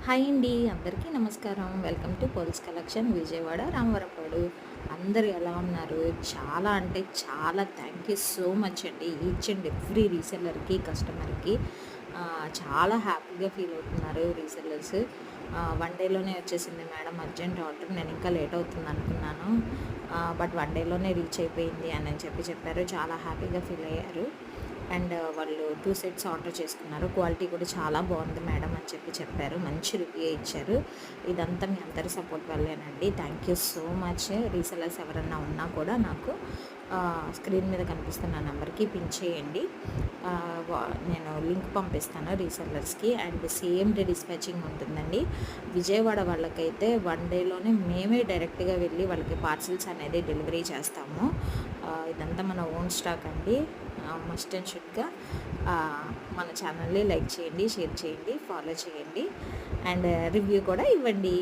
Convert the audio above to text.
Hi అండి, అందరికీ నమస్కారం. Welcome to poles collection Vijayawada Ramavarappadu. అందరూ ఎలా ఉన్నారు? చాలా అంటే చాలా థ్యాంక్ యూ సో మచ్ అండి. ఈచ్ అండ్ ఎవ్రీ రీసెల్లర్కి, కస్టమర్కి చాలా హ్యాపీగా ఫీల్ అవుతున్నారు రీసెల్లర్స్. వన్ డేలోనే వచ్చేసింది మేడం, అర్జెంట్ ఆర్డర్, నేను ఇంకా లేట్ అవుతుంది అనుకున్నాను, బట్ వన్ డేలోనే రీచ్ అయిపోయింది అని చెప్పారు. చాలా హ్యాపీగా ఫీల్ అయ్యారు. అండ్ వాళ్ళు 2 సెట్స్ ఆర్డర్ చేసుకున్నారు. క్వాలిటీ కూడా చాలా బాగుంది మేడం అని చెప్పారు. మంచి రివ్యూ ఇచ్చారు. ఇదంతా మీ అందరి సపోర్ట్ వల్లేనండి. Thank you so much. Resellers ఎవరన్నా ఉన్నా కూడా నాకు స్క్రీన్ మీద కనిపిస్తున్న నెంబర్కి పిన్ చేయండి. నేను లింక్ పంపిస్తాను రీసెల్లర్స్కి. అండ్ సేమ్ డే డిస్పాచింగ్ ఉంటుందండి. విజయవాడ వాళ్ళకైతే వన్ డేలోనే మేమే డైరెక్ట్గా వెళ్ళి వాళ్ళకి పార్సిల్స్ అనేది డెలివరీ చేస్తాము. ఇదంతా మన ఓన్ స్టాక్ అండి. మస్ట్ అండ్ షుడ్గా మన ఛానల్ని లైక్ చేయండి, షేర్ చేయండి, ఫాలో చేయండి, అండ్ రివ్యూ కూడా ఇవ్వండి.